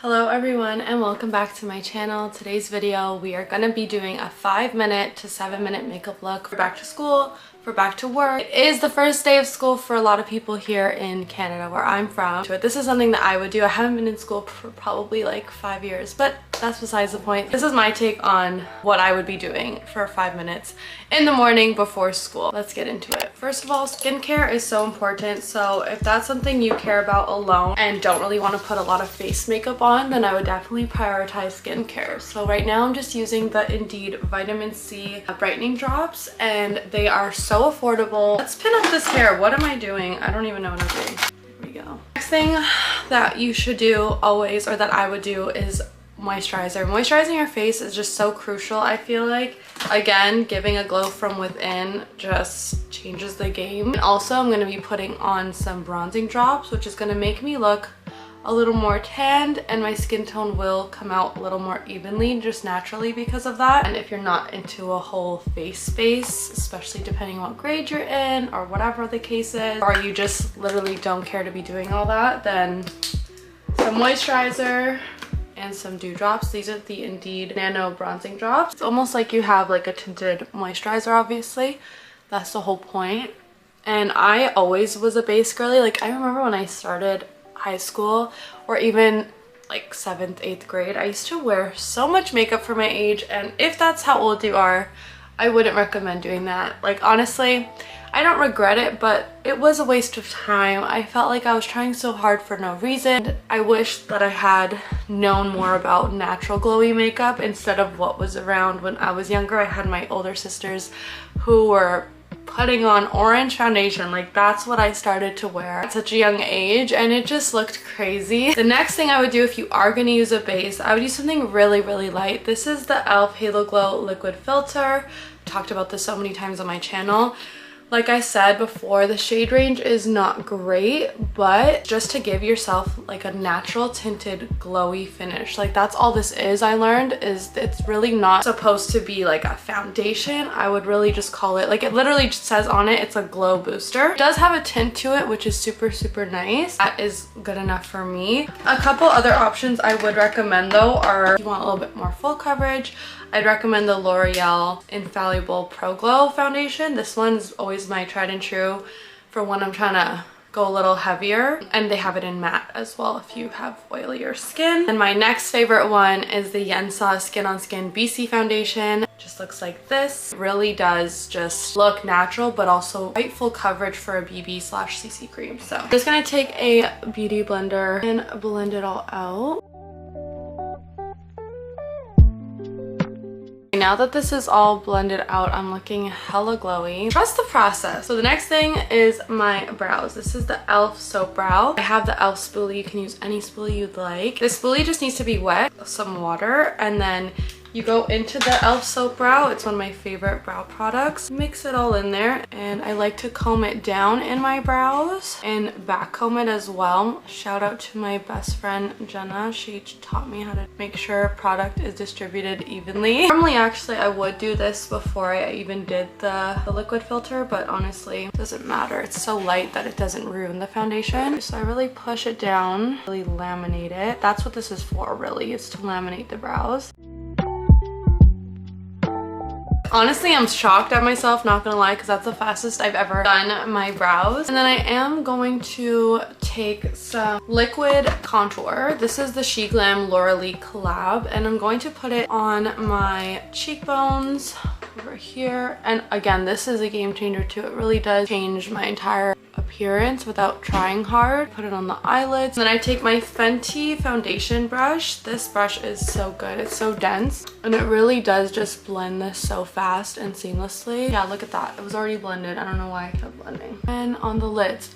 Hello everyone and welcome back to my channel. Today's video we are going to be doing a 5-minute to 7-minute makeup look for back to school, for back to work. It is the first day of school for a lot of people here in Canada where I'm from. This is something that I would do. I haven't been in school for probably like 5 years, but that's besides the point. This is my take on what I would be doing for 5 minutes in the morning before school. Let's get into it. First of all, skincare is so important. So if that's something you care about alone and don't really want to put a lot of face makeup on, then I would definitely prioritize skincare. So right now I'm just using the Indeed Vitamin C brightening drops and they are so affordable. Let's pin up this hair. What am I doing? I don't even know what I'm doing. Here we go. Next thing that you should do always, or that I would do, is moisturizer. Moisturizing your face is just so crucial. I feel like, again, giving a glow from within just changes the game. And also I'm going to be putting on some bronzing drops, which is going to make me look a little more tanned, and my skin tone will come out a little more evenly just naturally because of that. And if you're not into a whole face space, especially depending on what grade you're in or whatever the case is, or you just literally don't care to be doing all that, then some moisturizer and some dewdrops. These are the Indeed Nano Bronzing Drops. It's almost like you have like a tinted moisturizer, obviously. That's the whole point. And I always was a base girly. Like, I remember when I started high school, or even like 7th, 8th grade, I used to wear so much makeup for my age, and if that's how old you are, I wouldn't recommend doing that. Like, honestly, I don't regret it, but it was a waste of time. I felt like I was trying so hard for no reason. I wish that I had known more about natural glowy makeup instead of what was around when I was younger. I had my older sisters who were putting on orange foundation. Like, that's what I started to wear at such a young age, and it just looked crazy. The next thing I would do, if you are going to use a base, I would use something really light. This is the e.l.f. Halo Glow Liquid Filter. I've talked about this so many times on my channel. Like I said before, the shade range is not great, but just to give yourself like a natural tinted glowy finish. Like, that's all this is. I learned is it's really not supposed to be like a foundation. I would really just call it, like, it literally just says on it, it's a glow booster. It does have a tint to it, which is super nice. That is good enough for me. A couple other options I would recommend though are, if you want a little bit more full coverage, I'd recommend the L'Oreal Infallible Pro Glow foundation. This one's always my tried and true for when I'm trying to go a little heavier, and they have it in matte as well if you have oilier skin. And my next favorite one is the Yensa Skin on Skin BC foundation. It just looks like this. It really does just look natural, but also quite full coverage for a BB/CC cream. So I'm just gonna take a beauty blender and blend it all out. Now that this is all blended out, I'm looking hella glowy. Trust the process. So the next thing is my brows. This is the e.l.f. Soap Brow. I have the e.l.f. spoolie. You can use any spoolie you'd like. This spoolie just needs to be wet, some water, and then you go into the e.l.f. Soap Brow. It's one of my favorite brow products. Mix it all in there, and I like to comb it down in my brows and back comb it as well. Shout out to my best friend Jenna. She taught me how to make sure product is distributed evenly. Normally, actually, I would do this before I even did the liquid filter, but honestly, it doesn't matter. It's so light that it doesn't ruin the foundation. So I really push it down, really laminate it. That's what this is for, really, is to laminate the brows. Honestly, I'm shocked at myself, not gonna lie, because that's the fastest I've ever done my brows. And then I am going to take some liquid contour. This is the She Glam Laura Lee collab, and I'm going to put it on my cheekbones over here. And again, this is a game changer too. It really does change my entire appearance without trying hard. Put it on the eyelids. And then I take my Fenty foundation brush. This brush is so good. It's so dense, and it really does just blend this so fast and seamlessly. Yeah, look at that. It was already blended. I don't know why I kept blending. And on the lids,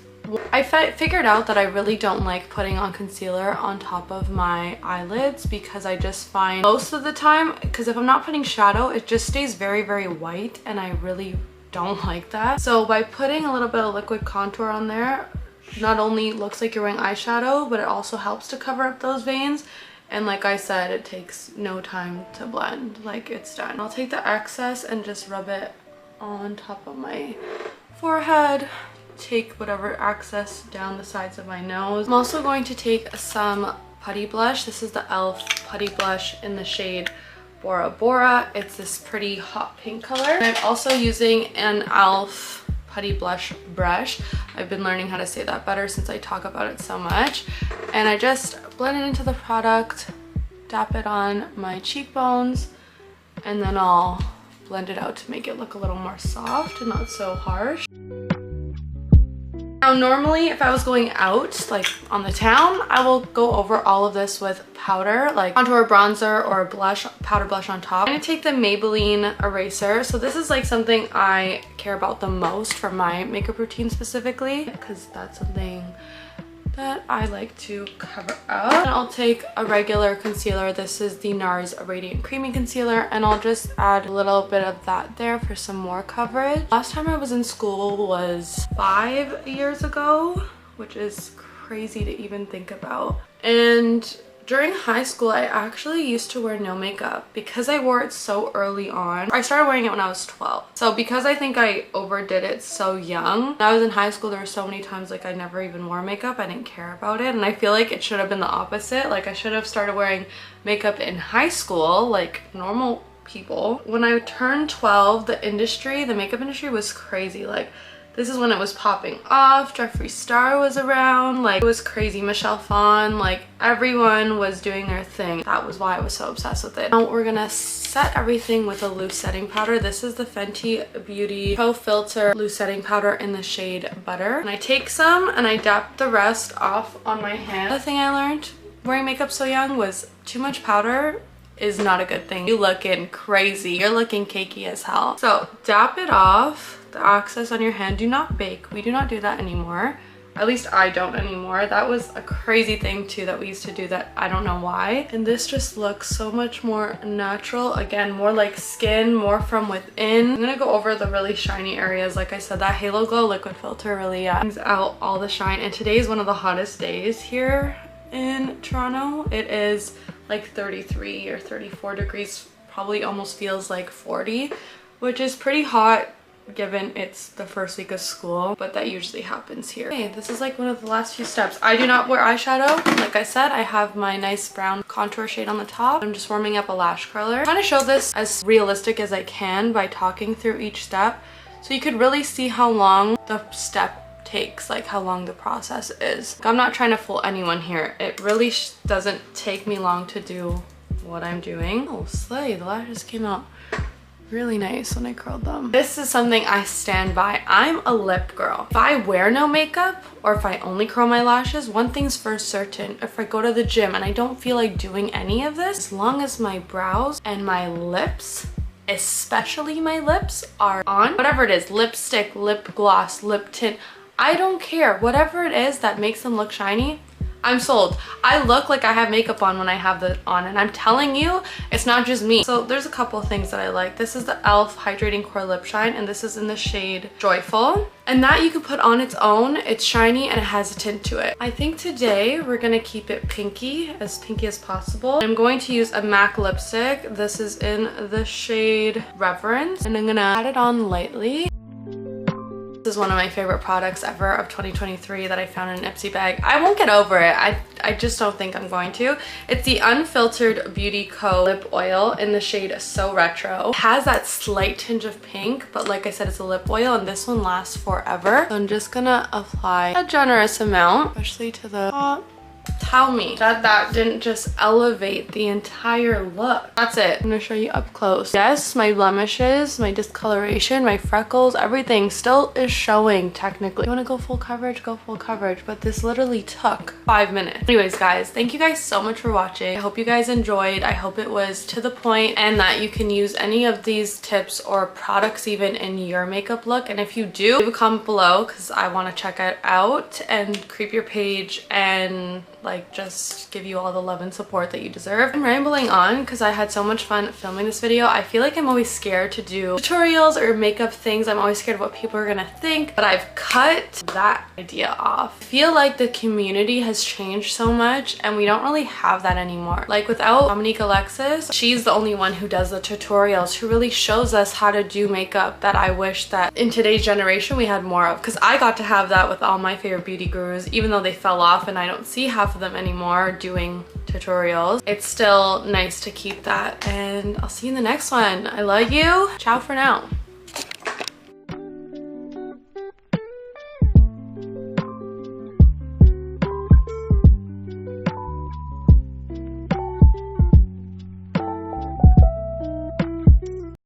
I figured out that I really don't like putting on concealer on top of my eyelids, because I just find most of the time, because if I'm not putting shadow, it just stays very white, and I really don't like that. So by putting a little bit of liquid contour on there, not only looks like you're wearing eyeshadow, but it also helps to cover up those veins. And like I said, it takes no time to blend. Like, it's done. I'll take the excess and just rub it on top of my forehead. Take whatever excess down the sides of my nose. I'm also going to take some putty blush. This is the e.l.f. putty blush in the shade Bora Bora. It's this pretty hot pink color. And I'm also using an e.l.f. putty blush brush. I've been learning how to say that better since I talk about it so much. And I just blend it into the product, dap it on my cheekbones, and then I'll blend it out to make it look a little more soft and not so harsh. Now normally if I was going out like on the town, I will go over all of this with powder, like contour, bronzer, or blush, powder blush on top. I'm gonna take the Maybelline eraser. So this is like something I care about the most for my makeup routine specifically, because that's something that I like to cover up. And I'll take a regular concealer. This is the NARS Radiant Creamy Concealer, and I'll just add a little bit of that there for some more coverage. Last time I was in school was 5 years ago, which is crazy to even think about. And during high school, I actually used to wear no makeup because I wore it so early on. I started wearing it when I was 12. So because I think I overdid it so young, when I was in high school, there were so many times like I never even wore makeup. I didn't care about it. And I feel like it should have been the opposite. Like I should have started wearing makeup in high school like normal people. When I turned 12, the makeup industry was crazy. Like this is when it was popping off. Jeffree Star was around. Like it was crazy. Michelle Phan, like everyone was doing their thing. That was why I was so obsessed with it. Now we're gonna set everything with a loose setting powder. This is the Fenty Beauty Pro Filter loose setting powder in the shade Butter. And I take some and I dab the rest off on my hand. Another thing I learned wearing makeup so young was too much powder is not a good thing. You're looking crazy. You're looking cakey as hell. So dab it off. The excess on your hand. Do not bake. We do not do that anymore. At least I don't anymore. That was a crazy thing too that we used to do that I don't know why. And this just looks so much more natural. Again, more like skin, more from within. I'm gonna go over the really shiny areas. Like I said, that Halo Glow liquid filter really brings out all the shine. And today is one of the hottest days here in Toronto. It is like 33 or 34 degrees. Probably almost feels like 40, which is pretty hot given it's the first week of school, but that usually happens here. Okay, this is like one of the last few steps. I do not wear eyeshadow. Like I said, I have my nice brown contour shade on the top. I'm just warming up a lash curler. I'm trying to show this as realistic as I can by talking through each step, so you could really see how long the step takes, like how long the process is. I'm not trying to fool anyone here. It really doesn't take me long to do what I'm doing. Oh, slay, the lashes came out really nice when I curled them. This is something I stand by. I'm a lip girl. If I wear no makeup or if I only curl my lashes, one thing's for certain. If I go to the gym and I don't feel like doing any of this, as long as my brows and my lips, especially my lips, are on, whatever it is, lipstick, lip gloss, lip tint, I don't care. Whatever it is that makes them look shiny, I'm sold. I look like I have makeup on when I have that on, and I'm telling you, it's not just me. So there's a couple of things that I like. This is the e.l.f. Hydrating Core Lip Shine, and this is in the shade Joyful. And that you can put on its own. It's shiny and it has a tint to it. I think today we're gonna keep it pinky as possible. I'm going to use a MAC lipstick. This is in the shade Reverence, and I'm gonna add it on lightly. This is one of my favorite products ever of 2023 that I found in an Ipsy bag. I won't get over it. I just don't think I'm going to. It's the Unfiltered Beauty Co. Lip Oil in the shade So Retro. It has that slight tinge of pink, but like I said, it's a lip oil and this one lasts forever. So I'm just gonna apply a generous amount, especially to the top. Tell me that that didn't just elevate the entire look. That's it. I'm gonna show you up close. Yes, my blemishes, my discoloration, my freckles, everything still is showing technically. You wanna go full coverage, go full coverage, but this literally took 5 minutes. Anyways, guys, thank you guys so much for watching. I hope you guys enjoyed. I hope it was to the point and that you can use any of these tips or products even in your makeup look. And if you do, leave a comment below because I wanna check it out and creep your page and like just give you all the love and support that you deserve. I'm rambling on because I had so much fun filming this video. I feel like I'm always scared to do tutorials or makeup things. I'm always scared of what people are gonna think, but I've cut that idea off. I feel like the community has changed so much and we don't really have that anymore. Like without Dominique Alexis, she's the only one who does the tutorials, who really shows us how to do makeup that I wish that in today's generation we had more of, because I got to have that with all my favorite beauty gurus, even though they fell off and I don't see half of them anymore doing tutorials. It's still nice to keep that, and I'll see you in the next one. I love you. Ciao for now.